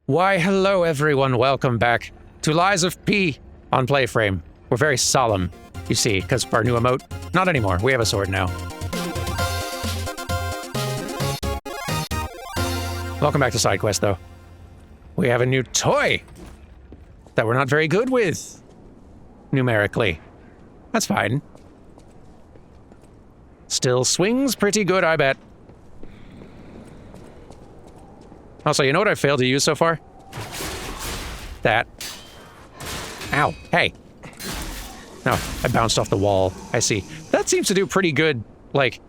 Why, hello everyone, welcome back to Lies of P on PlayFrame. We're very solemn, you see, because of our new emote. Not anymore, we have a sword now. Welcome back to side quest, though. We have a new toy that we're not very good with, numerically. That's fine. Still swings pretty good, I bet. Also, you know what I failed to use so far? That. Ow. Hey. No, I bounced off the wall. I see. That seems to do pretty good, like,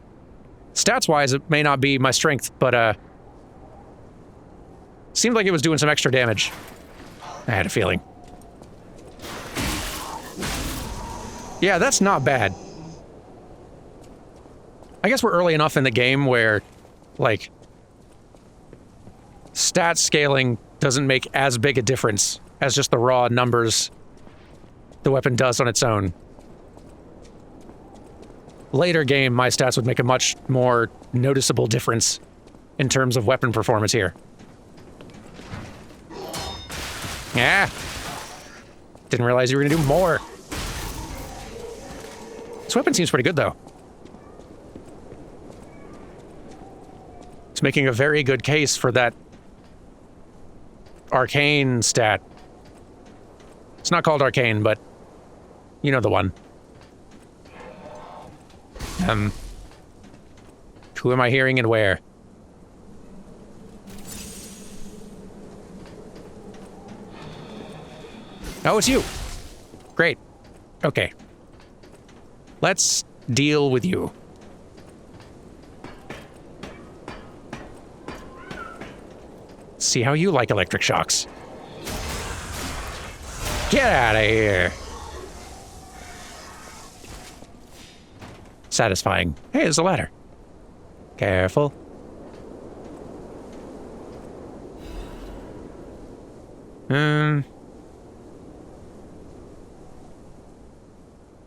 stats-wise, it may not be my strength, but, seemed like it was doing some extra damage. I had a feeling. Yeah, that's not bad. I guess we're early enough in the game where, like, stat scaling doesn't make as big a difference as just the raw numbers the weapon does on its own. Later game, my stats would make a much more noticeable difference in terms of weapon performance here. Yeah. Didn't realize you were gonna do more. This weapon seems pretty good, though. It's making a very good case for that arcane stat. It's not called arcane, but you know the one. Who am I hearing and where? Oh, it's you. Great. Okay. Let's deal with you. See how you like electric shocks. Get out of here. Satisfying. Hey, there's a ladder. Careful.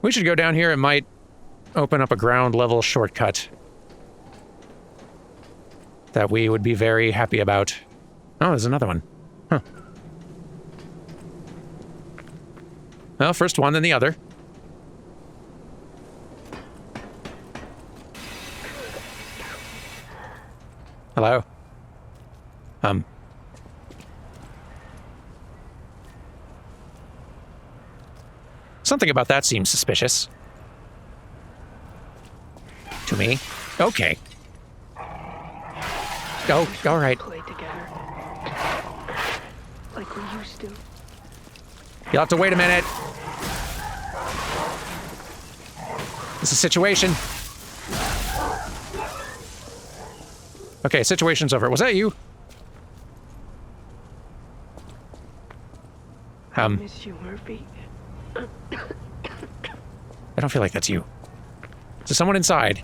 We should go down here. It might open up a ground level shortcut that we would be very happy about. Oh, there's another one. Huh. Well, first one, then the other. Hello? Something about that seems suspicious. To me. Okay. Oh, all right. Play together. Like we used to. You'll have to wait a minute. This is a situation. Okay, situation's over. Was that you? I miss you, Murphy. I don't feel like that's you. Is there someone inside?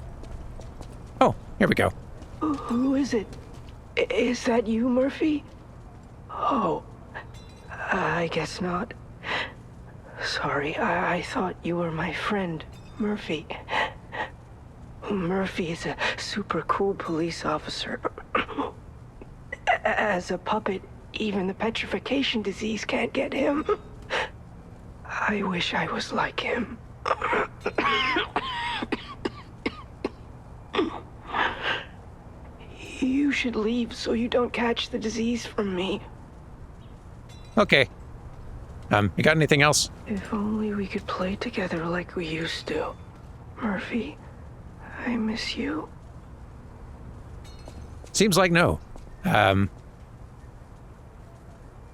Oh, here we go. Who is it? Is that you, Murphy? Oh, I guess not. Sorry, I thought you were my friend, Murphy. Murphy is a super cool police officer. As a puppet, even the petrification disease can't get him. I wish I was like him. You should leave so you don't catch the disease from me. Okay. You got anything else? If only we could play together like we used to. Murphy, I miss you. Seems like no. I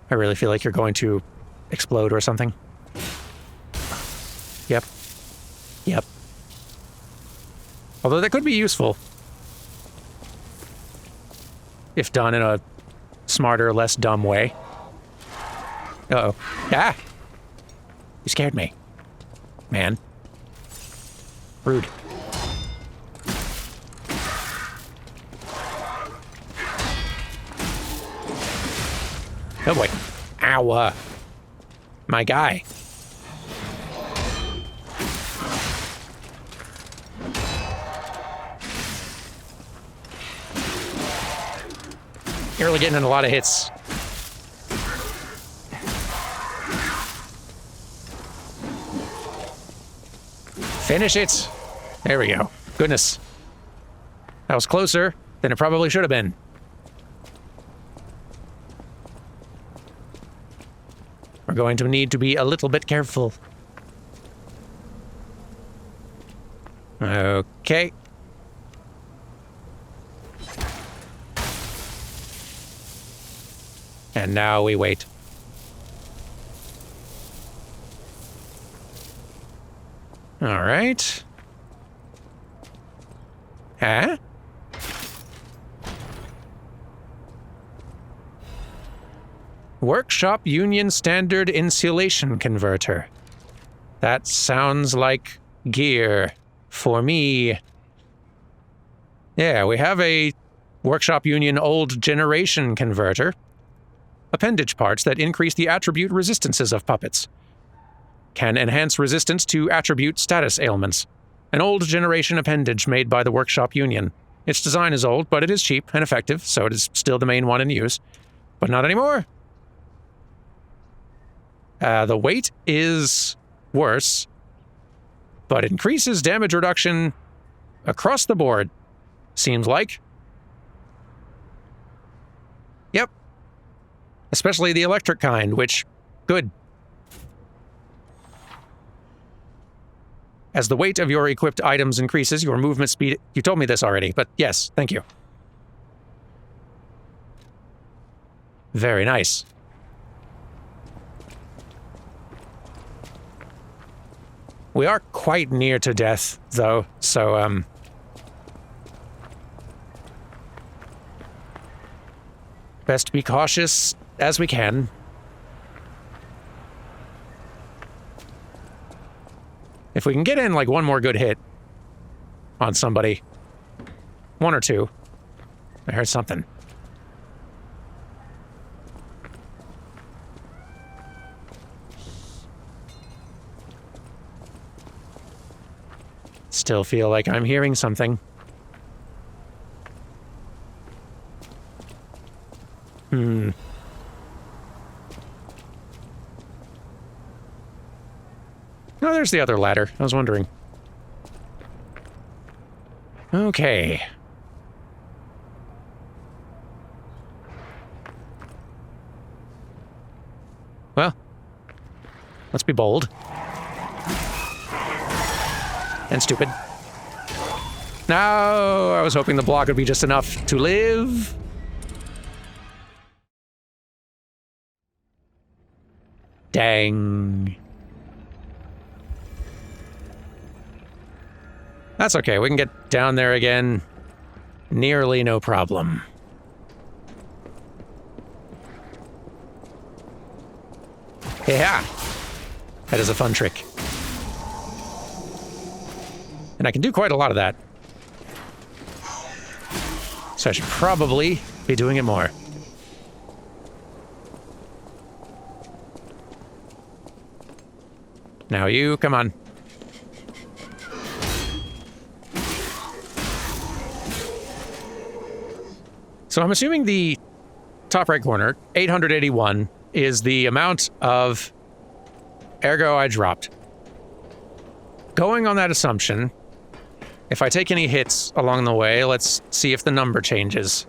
really feel like you're going to explode or something. Yep. Yep. Although that could be useful. If done in a smarter, less dumb way. Uh-oh. Ah! You scared me. Man. Rude. Oh boy. Ow. My guy. You're really getting in a lot of hits. Finish it. There we go. Goodness. That was closer than it probably should have been. We're going to need to be a little bit careful. Okay. And now we wait. All right. Huh? Workshop Union Standard Insulation Converter. That sounds like gear for me. Yeah, we have a Workshop Union Old Generation Converter. Appendage parts that increase the attribute resistances of puppets. Can enhance resistance to attribute status ailments. An old generation appendage made by the Workshop Union. Its design is old, but it is cheap and effective, so it is still the main one in use. But not anymore. The weight is worse, but increases damage reduction across the board, seems like. Yep. Especially the electric kind, which, good. As the weight of your equipped items increases, your movement speed... You told me this already, but yes, thank you. Very nice. We are quite near to death, though, so, best be cautious as we can. If we can get in, like, one more good hit on somebody. One or two. I heard something. Still feel like I'm hearing something. Oh, there's the other ladder. I was wondering. Okay. Well, let's be bold. And stupid. No, I was hoping the block would be just enough to live. Dang. That's okay, we can get down there again. Nearly no problem. Yeah. That is a fun trick. And I can do quite a lot of that. So I should probably be doing it more. Now you, come on. So I'm assuming the top right corner, 881, is the amount of ergo I dropped. Going on that assumption, if I take any hits along the way, let's see if the number changes.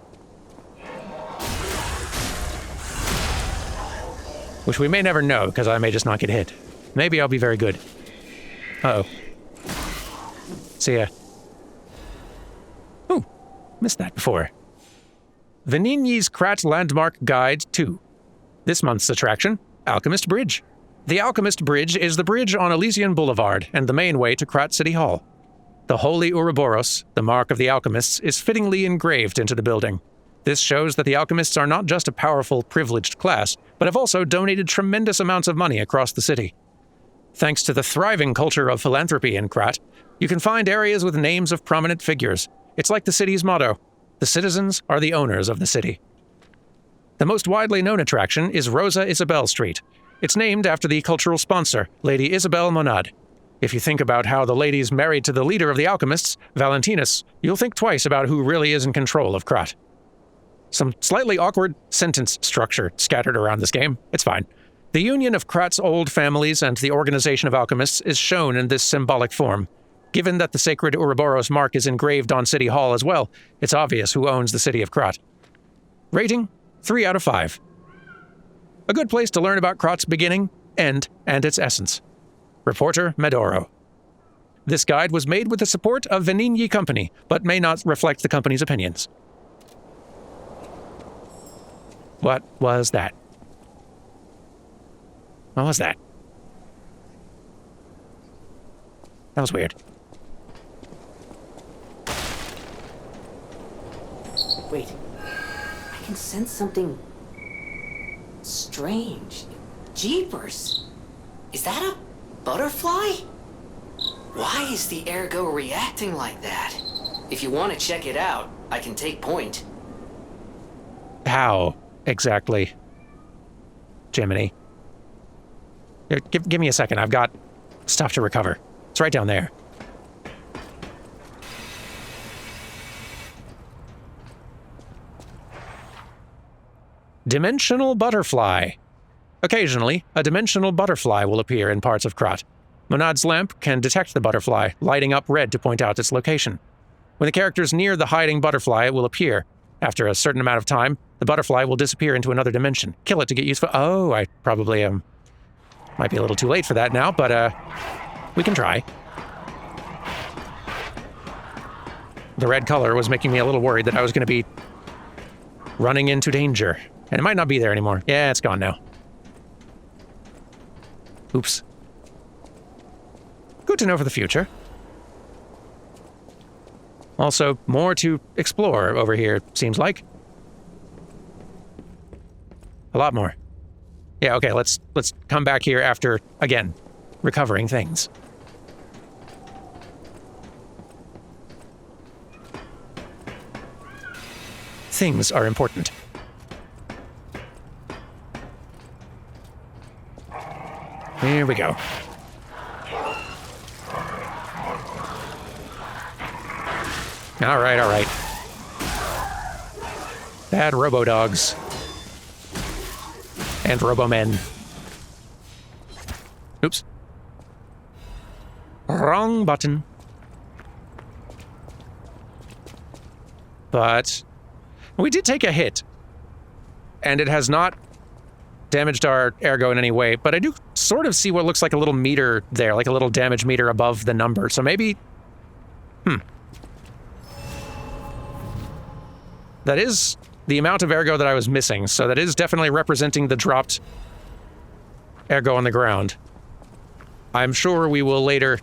Which we may never know, because I may just not get hit. Maybe I'll be very good. Uh-oh. See ya. Ooh, missed that before. Vanini's Krat Landmark Guide 2. This month's attraction, Alchemist Bridge. The Alchemist Bridge is the bridge on Elysian Boulevard and the main way to Krat City Hall. The Holy Ouroboros, the mark of the alchemists, is fittingly engraved into the building. This shows that the alchemists are not just a powerful, privileged class, but have also donated tremendous amounts of money across the city. Thanks to the thriving culture of philanthropy in Krat, you can find areas with names of prominent figures. It's like the city's motto, the citizens are the owners of the city. The most widely known attraction is Rosa Isabel Street. It's named after the cultural sponsor, Lady Isabel Monad. If you think about how the lady's married to the leader of the alchemists, Valentinus, you'll think twice about who really is in control of Krat. Some slightly awkward sentence structure scattered around this game. It's fine. The union of Krat's old families and the organization of alchemists is shown in this symbolic form. Given that the sacred Ouroboros mark is engraved on City Hall as well, it's obvious who owns the city of Krat. Rating, 3 out of 5. A good place to learn about Krat's beginning, end, and its essence. Reporter Medoro. This guide was made with the support of Venigni Company, but may not reflect the company's opinions. What was that? What was that? That was weird. Wait. I can sense something strange. Jeepers! Is that a butterfly? Why is the ergo reacting like that? If you want to check it out, I can take point. How exactly? Jiminy. Here, give me a second. I've got stuff to recover. It's right down there. Dimensional butterfly. Occasionally, a dimensional butterfly will appear in parts of Krat. Monad's lamp can detect the butterfly, lighting up red to point out its location. When the character's near the hiding butterfly, it will appear. After a certain amount of time, the butterfly will disappear into another dimension. Kill it to get useful. Oh, I probably might be a little too late for that now, but we can try. The red color was making me a little worried that I was going to be running into danger. And it might not be there anymore. Yeah, it's gone now. Oops. Good to know for the future. Also, more to explore over here, seems like. A lot more. Yeah, okay, let's come back here after, again, recovering things. Things are important. Here we go. All right. Bad robo-dogs. And robo-men. Oops. Wrong button. But we did take a hit. And it has not damaged our ergo in any way, but I do sort of see what looks like a little meter there, like a little damage meter above the number. So maybe... That is the amount of ergo that I was missing, so that is definitely representing the dropped ergo on the ground. I'm sure we will later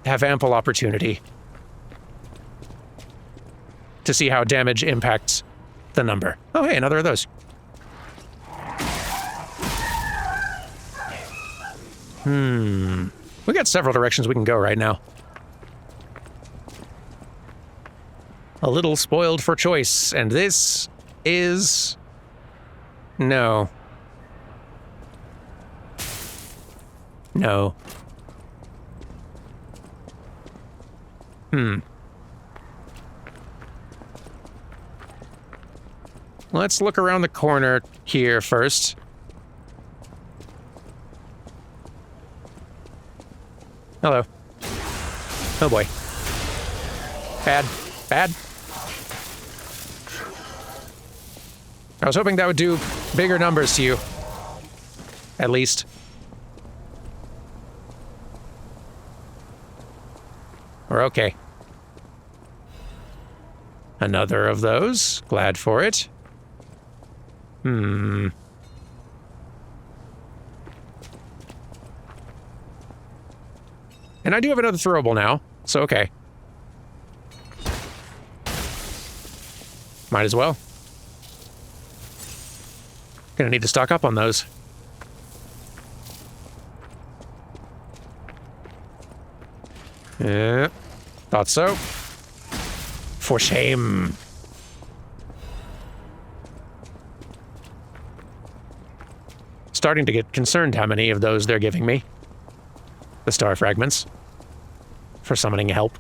have ample opportunity to see how damage impacts the number. Oh, hey, another of those. We got several directions we can go right now. A little spoiled for choice, and this is... No. No. Let's look around the corner here first. Hello. Oh boy. Bad. I was hoping that would do bigger numbers to you. At least. We're okay. Another of those. Glad for it. And I do have another throwable now, so okay. Might as well. Gonna need to stock up on those. Yeah, thought so. For shame. Starting to get concerned how many of those they're giving me. The star fragments. For summoning help.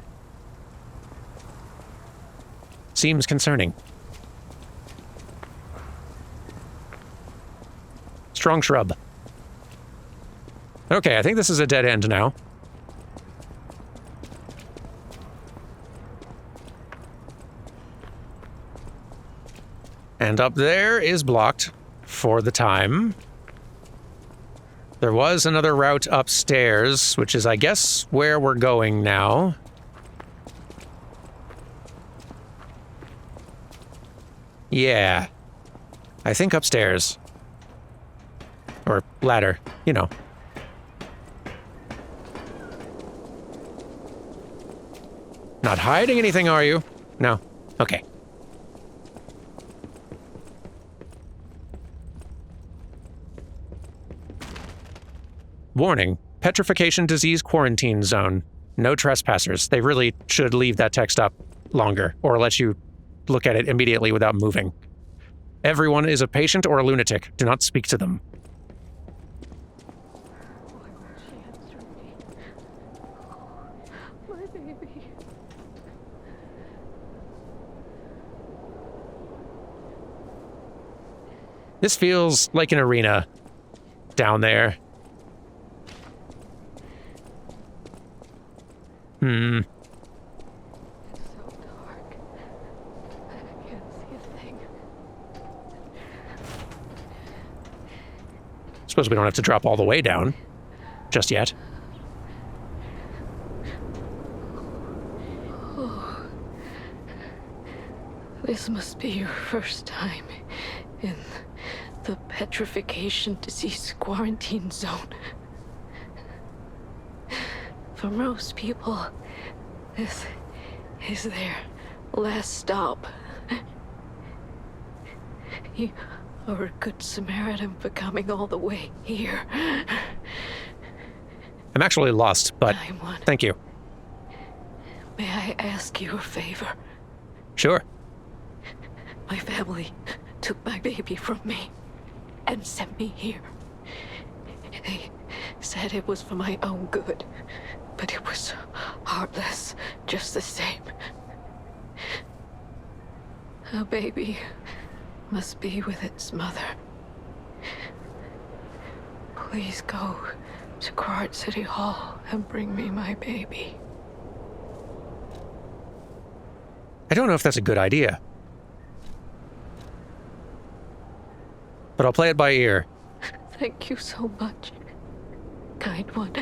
Seems concerning. Strong shrub. Okay, I think this is a dead end now. And up there is blocked for the time. There was another route upstairs, which is, I guess, where we're going now. Yeah. I think upstairs. Or ladder, you know. Not hiding anything, are you? No. Okay. Warning. Petrification disease quarantine zone. No trespassers. They really should leave that text up longer, or let you look at it immediately without moving. Everyone is a patient or a lunatic. Do not speak to them. Why won't she answer me? Oh, my baby. This feels like an arena down there. It's so dark. I can't see a thing. Suppose we don't have to drop all the way down. Just yet. Oh. This must be your first time in the petrification disease quarantine zone. For most people, this is their last stop. You are a good Samaritan for coming all the way here. I'm actually lost, but I'm one. thank you. May I ask you a favor? Sure. My family took my baby from me and sent me here. They said it was for my own good, but it was heartless just the same. A baby must be with its mother. Please go to Quart City Hall and bring me my baby. I don't know if that's a good idea. But I'll play it by ear. Thank you so much, kind one.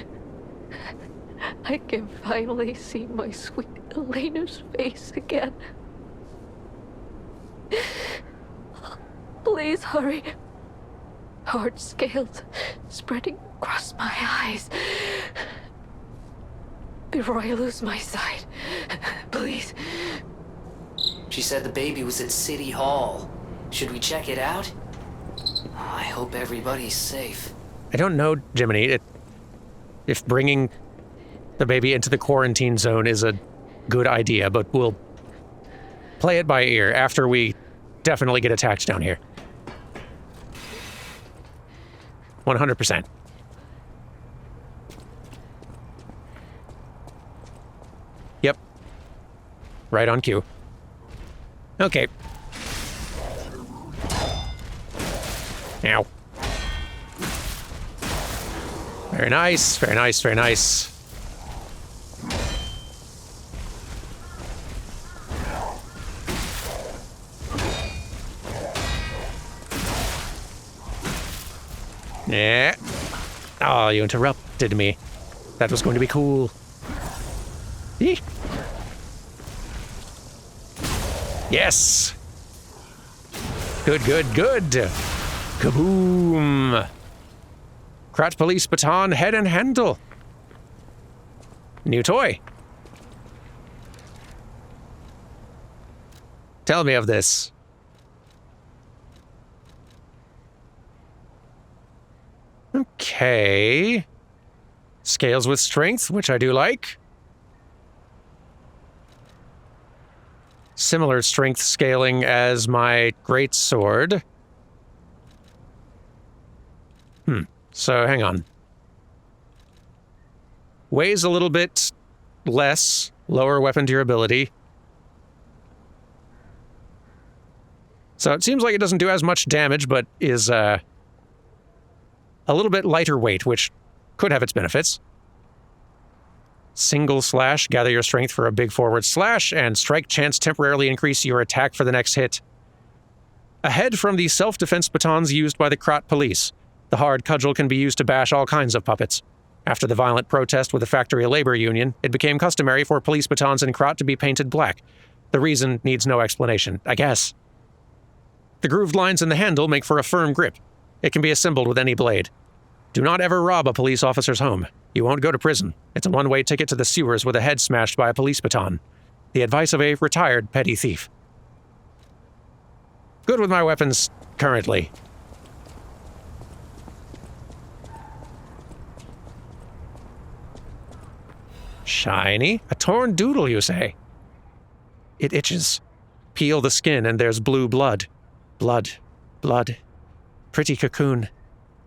I can finally see my sweet Elena's face again. Please hurry. Hard scales spreading across my eyes. Before I lose my sight, please. She said the baby was at City Hall. Should we check it out? I hope everybody's safe. I don't know, Jiminy, if bringing the baby into the quarantine zone is a good idea, but we'll play it by ear after we definitely get attacked down here. 100%. Yep. Right on cue. Okay. Ow. Very nice, very nice, very nice. Yeah. Oh, you interrupted me. That was going to be cool. Eek. Yes. Good, good, good. Kaboom. Krat Police Baton Head and Handle. New toy. Tell me of this. Okay. Scales with strength, which I do like. Similar strength scaling as my greatsword. So hang on. Weighs a little bit less, lower weapon durability. So it seems like it doesn't do as much damage, but is a little bit lighter weight, which could have its benefits. Single slash, gather your strength for a big forward slash, and strike chance temporarily increase your attack for the next hit. Ahead from the self-defense batons used by the Krat police. The hard cudgel can be used to bash all kinds of puppets. After the violent protest with the factory labor union, it became customary for police batons in Krat to be painted black. The reason needs no explanation, I guess. The grooved lines in the handle make for a firm grip. It can be assembled with any blade. Do not ever rob a police officer's home. You won't go to prison. It's a one-way ticket to the sewers with a head smashed by a police baton. The advice of a retired petty thief. Good with my weapons, currently. Shiny? A torn doodle, you say? It itches. Peel the skin and there's blue blood. Blood. Blood. Pretty cocoon.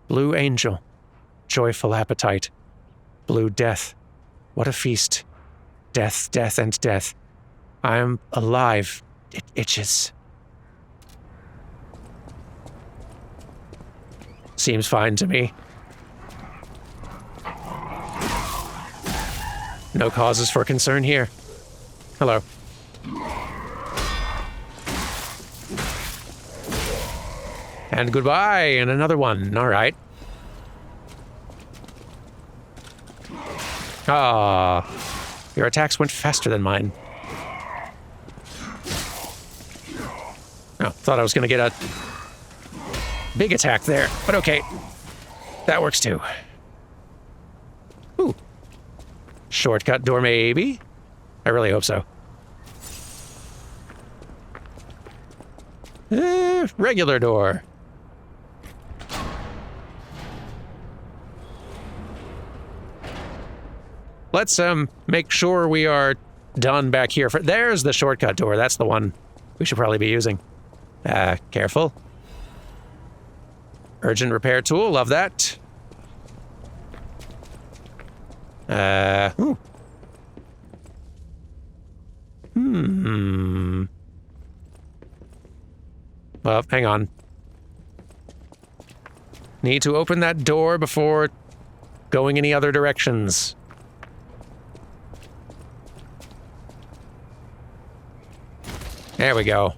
Blue angel. Joyful appetite. Blue death. What a feast. Death, death, and death. I am alive. It itches. Seems fine to me. No causes for concern here. Hello. And goodbye, and another one. All right. Ah, your attacks went faster than mine. Oh, thought I was going to get a big attack there, but okay. That works too. Ooh. Shortcut door, maybe? I really hope so. Regular door. Let's make sure we are done back here. There's the shortcut door. That's the one we should probably be using. Careful. Urgent repair tool. Love that. Ooh. Well, hang on. Need to open that door before going any other directions. There we go.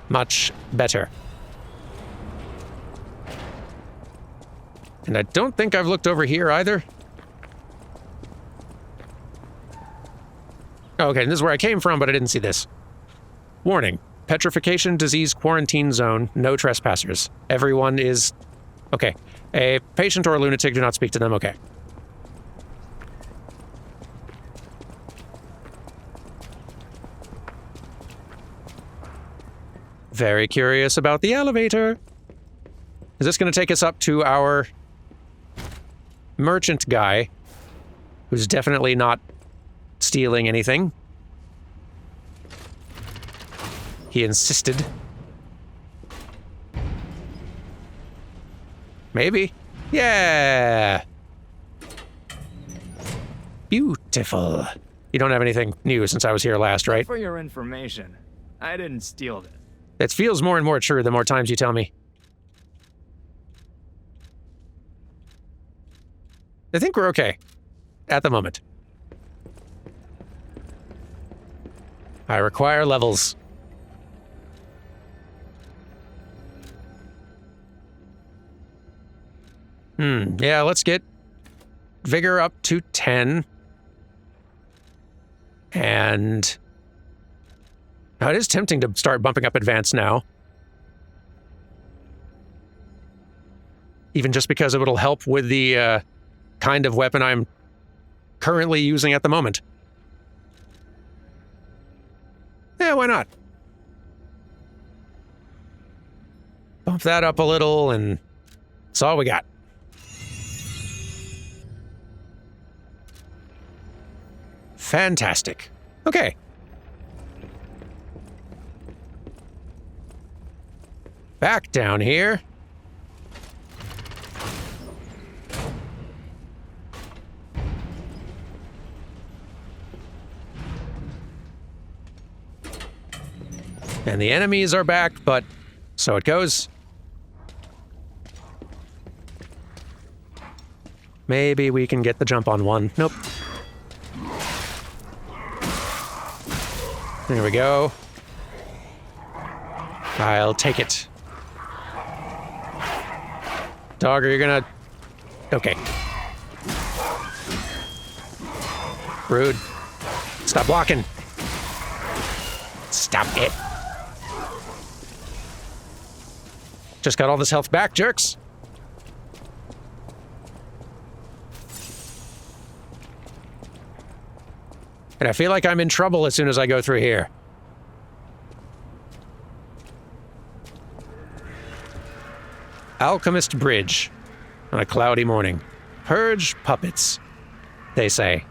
Much better. And I don't think I've looked over here either. Okay, and this is where I came from, but I didn't see this. Warning. Petrification disease quarantine zone. No trespassers. Everyone is... Okay. A patient or a lunatic, do not speak to them. Okay. Very curious about the elevator. Is this going to take us up to our merchant guy, who's definitely not stealing anything? He insisted. Maybe. Yeah! Beautiful. You don't have anything new since I was here last, right? For your information, I didn't steal it. It feels more and more true the more times you tell me. I think we're okay. At the moment. I require levels. Yeah, let's get vigor up to 10. And... Now, it is tempting to start bumping up advance now. Even just because it'll help with the kind of weapon I'm currently using at the moment. Yeah, why not? Bump that up a little, and that's all we got. Fantastic. Okay. Back down here. And the enemies are back, but so it goes. Maybe we can get the jump on one. Nope. There we go. I'll take it. Dog, are you gonna... Okay. Rude. Stop walking. Stop it. Just got all this health back, jerks. And I feel like I'm in trouble as soon as I go through here. Alchemist Bridge on a cloudy morning. Purge puppets, they say.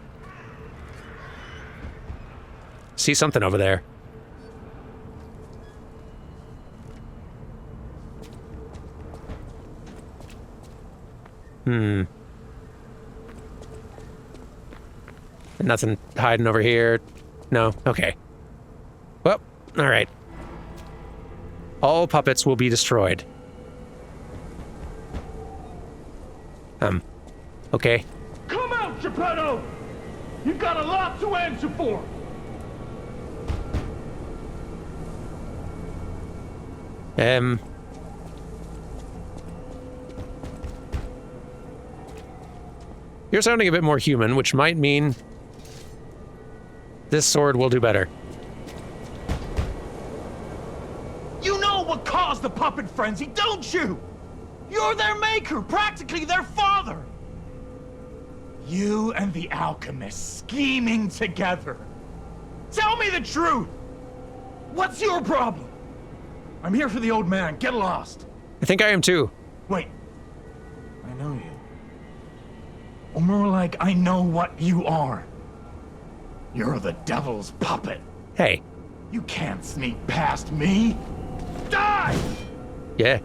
See something over there. Nothing hiding over here. No? Okay. Well, alright. All puppets will be destroyed. Okay. Come out, Geppetto! You've got a lot to answer for! You're sounding a bit more human, which might mean this sword will do better. You know what caused the puppet frenzy, don't you? You're their maker, practically their father! You and the alchemist scheming together. Tell me the truth! What's your problem? I'm here for the old man, get lost. I think I am too. Wait, I know you. Or more like, I know what you are. You're the devil's puppet. Hey. You can't sneak past me. Die! Yeah.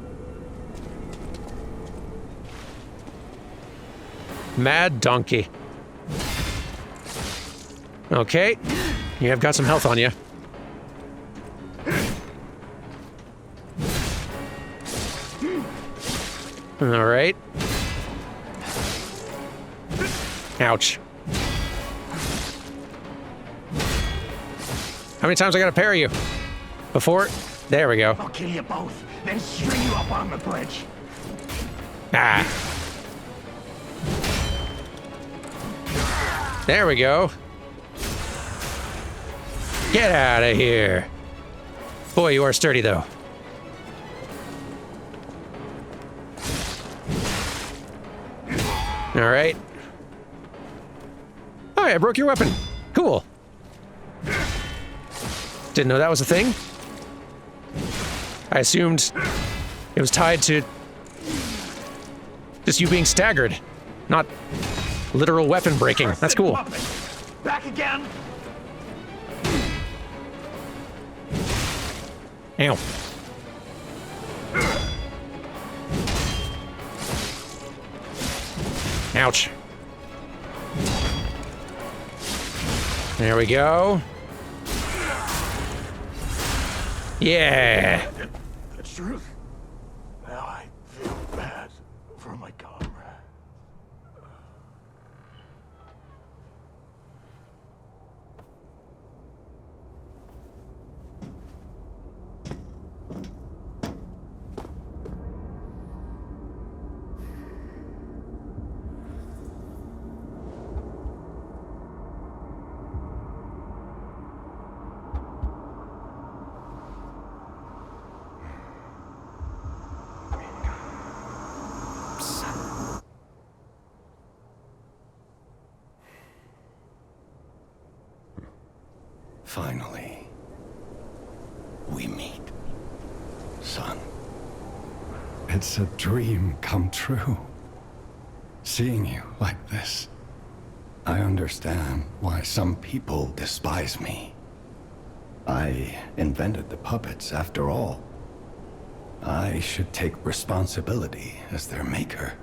Mad donkey. Okay. You have got some health on you. All right. Ouch. How many times I gotta parry you? Before? There we go. I'll kill you both, then string you up on the bridge. Ah. There we go. Get out of here. Boy, you are sturdy, though. All right. Oh, I broke your weapon. Cool. Didn't know that was a thing. I assumed it was tied to just you being staggered, not literal weapon breaking. That's cool. Back again. Ow. Ouch. There we go. Yeah. The truth. Now I feel bad for my comrade. Finally, we meet, son. It's a dream come true. Seeing you like this. I understand why some people despise me. I invented the puppets after all. I should take responsibility as their maker.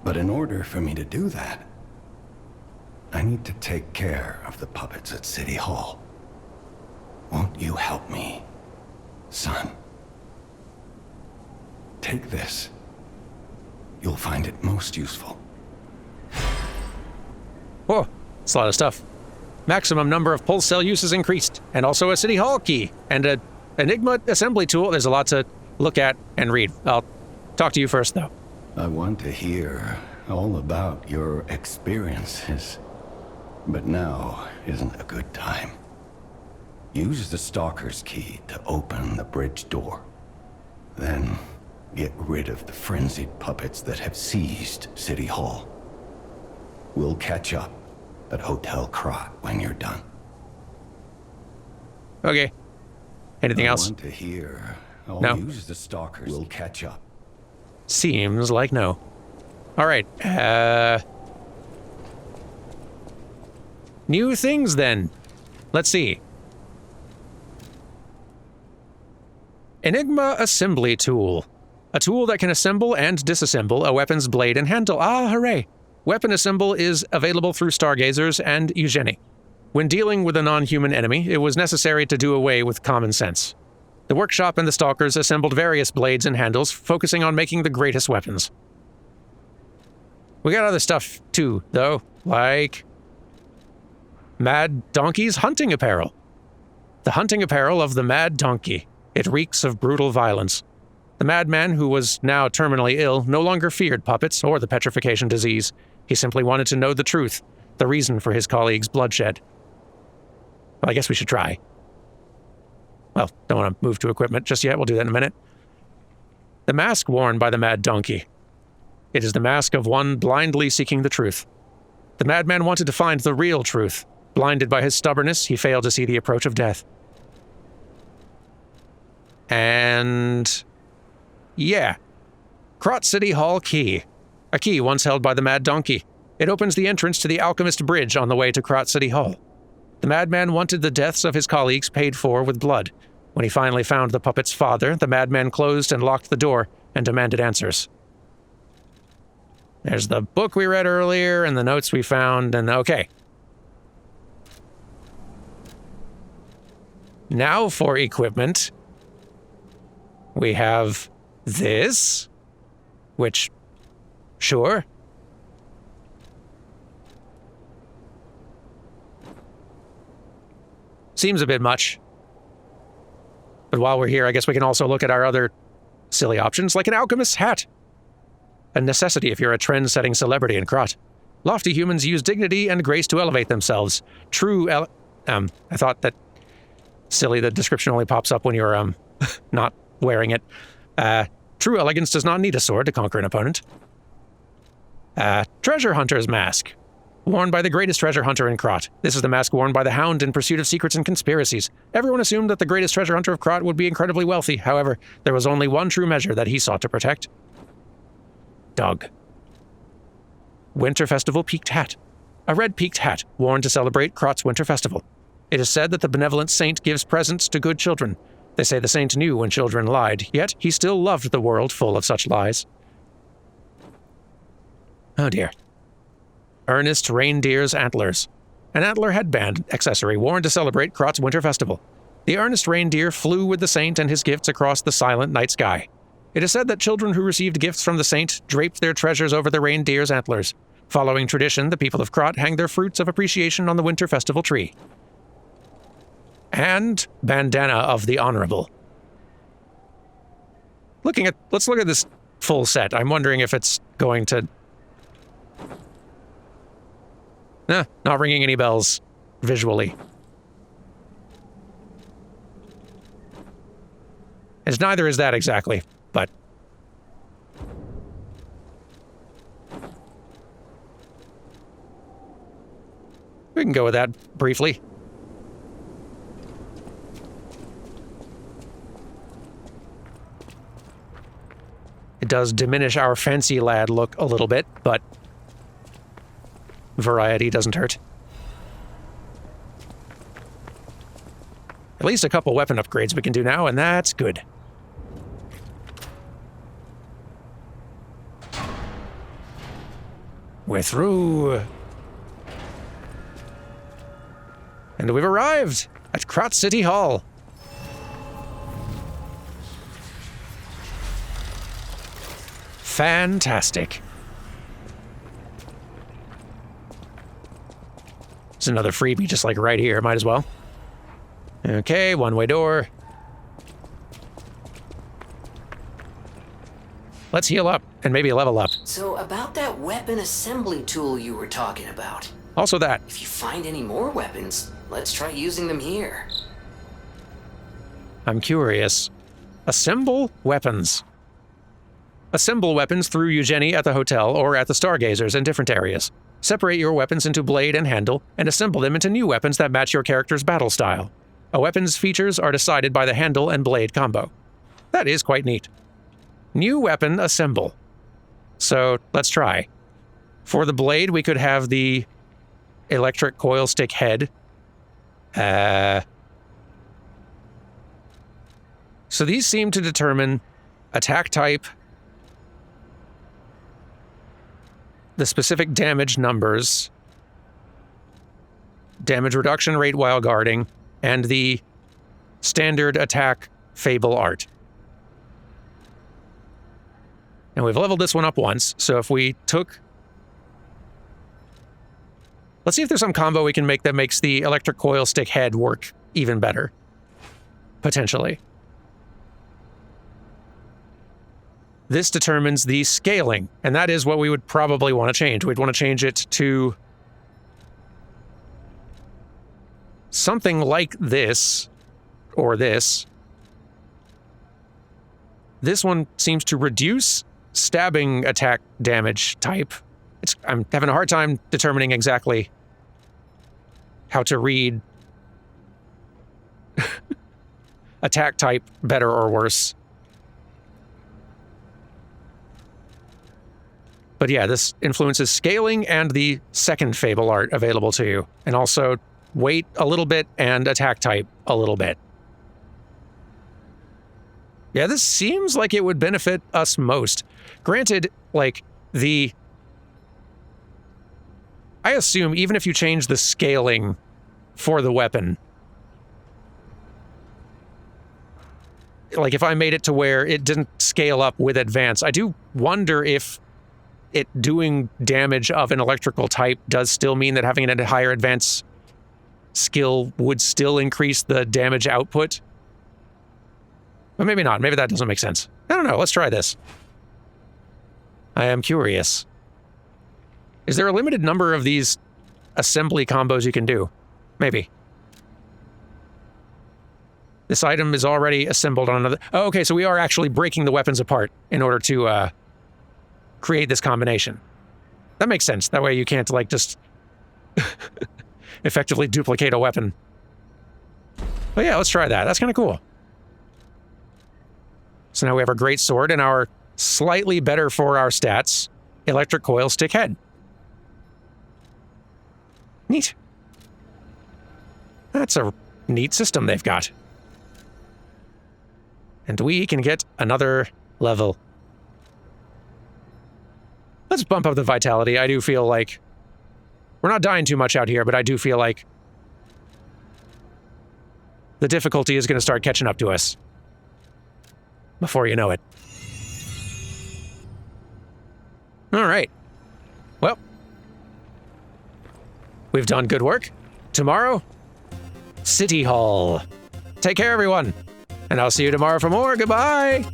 But in order for me to do that, I need to take care of the puppets at City Hall. Won't you help me, son? Take this. You'll find it most useful. Whoa, that's a lot of stuff. Maximum number of pulse cell uses increased, and also a City Hall key, and a Enigma assembly tool. There's a lot to look at and read. I'll talk to you first, though. I want to hear all about your experiences, but now isn't a good time. Use the Stalker's key to open the bridge door. Then get rid of the frenzied puppets that have seized City Hall. We'll catch up at Hotel Krot when you're done. Okay. Anything else? I want to hear. No. Use the Stalkers. We'll catch up. Seems like no. All right. New things then. Let's see. Enigma assembly tool. A tool that can assemble and disassemble a weapon's blade and handle. Ah, hooray. Weapon assemble is available through Stargazers and Eugenie. When dealing with a non-human enemy, it was necessary to do away with common sense. The workshop and the Stalkers assembled various blades and handles, focusing on making the greatest weapons. We got other stuff, too, though, like Mad Donkey's hunting apparel. The hunting apparel of the Mad Donkey. It reeks of brutal violence. The madman, who was now terminally ill, no longer feared puppets or the petrification disease. He simply wanted to know the truth, the reason for his colleagues' bloodshed. Well, I guess we should try. Well, don't want to move to equipment just yet. We'll do that in a minute. The mask worn by the Mad Donkey. It is the mask of one blindly seeking the truth. The madman wanted to find the real truth. Blinded by his stubbornness, he failed to see the approach of death. And yeah. Krot City Hall key. A key once held by the Mad Donkey. It opens the entrance to the Alchemist Bridge on the way to Krot City Hall. The madman wanted the deaths of his colleagues paid for with blood. When he finally found the puppet's father, the madman closed and locked the door and demanded answers. There's the book we read earlier and the notes we found, and okay. Now for equipment. We have this, which, sure. Seems a bit much. But while we're here, I guess we can also look at our other silly options, like an alchemist's hat. A necessity if you're a trend-setting celebrity in Krot. Lofty humans use dignity and grace to elevate themselves. I thought that silly, the description only pops up when you're, not wearing it. True elegance does not need a sword to conquer an opponent. Treasure hunter's mask. Worn by the greatest treasure hunter in Krot. This is the mask worn by the Hound in pursuit of secrets and conspiracies. Everyone assumed that the greatest treasure hunter of Krot would be incredibly wealthy. However, there was only one true measure that he sought to protect. Dog. Winter Festival peaked hat. A red peaked hat, worn to celebrate Krot's Winter Festival. It is said that the benevolent saint gives presents to good children. They say the saint knew when children lied, yet he still loved the world full of such lies. Oh dear. Earnest Reindeer's Antlers. An antler headband accessory worn to celebrate Krot's Winter Festival. The earnest reindeer flew with the saint and his gifts across the silent night sky. It is said that children who received gifts from the saint draped their treasures over the reindeer's antlers. Following tradition, the people of Krot hang their fruits of appreciation on the Winter Festival tree. And Bandana of the Honorable. Let's look at this full set. I'm wondering if it's going to... not ringing any bells visually. And neither is that exactly, but... we can go with that briefly. It does diminish our fancy lad look a little bit, but variety doesn't hurt. At least a couple weapon upgrades we can do now, and that's good. We're through. And we've arrived at Krot City Hall. Fantastic. It's another freebie just like right here, might as well. Okay, one-way door. let's heal up and maybe level up. So about that weapon assembly tool you were talking about. Also that. If you find any more weapons, let's try using them here. I'm curious. Assemble weapons. Assemble weapons through Eugenie at the hotel or at the Stargazers in different areas. Separate your weapons into blade and handle, and assemble them into new weapons that match your character's battle style. A weapon's features are decided by the handle and blade combo. That is quite neat. New weapon assemble. So let's try. For the blade, we could have the electric coil stick head. So these seem to determine attack type, the specific damage numbers, damage reduction rate while guarding, and the standard attack fable art. And we've leveled this one up once, so if we took... Let's see if there's some combo we can make that makes the electric coil stick head work even better. Potentially. This determines the scaling, and that is what we would probably want to change. We'd want to change it to something like this, or this. This one seems to reduce stabbing attack damage type. I'm having a hard time determining exactly how to read attack type better or worse. But yeah, this influences scaling and the second fable art available to you, and also weight a little bit and attack type a little bit. Yeah, this seems like it would benefit us most. Granted, like, I assume even if you change the scaling for the weapon, like if I made it to where it didn't scale up with advance, I do wonder if it doing damage of an electrical type does still mean that having a higher advance skill would still increase the damage output. But maybe not. Maybe that doesn't make sense. I don't know. Let's try this. I am curious. Is there a limited number of these assembly combos you can do? Maybe. This item is already assembled on another... Oh, okay, so we are actually breaking the weapons apart in order to create this combination. That makes sense. That way you can't, like, just effectively duplicate a weapon. But yeah, let's try that. That's kind of cool. So now we have our great sword and our slightly better for our stats electric coil stick head. Neat. That's a neat system they've got. And we can get another level. Let's bump up the vitality. I do feel like we're not dying too much out here, but I do feel like the difficulty is going to start catching up to us before you know it. All right. Well, we've done good work. Tomorrow, City Hall. Take care, everyone. And I'll see you tomorrow for more. Goodbye.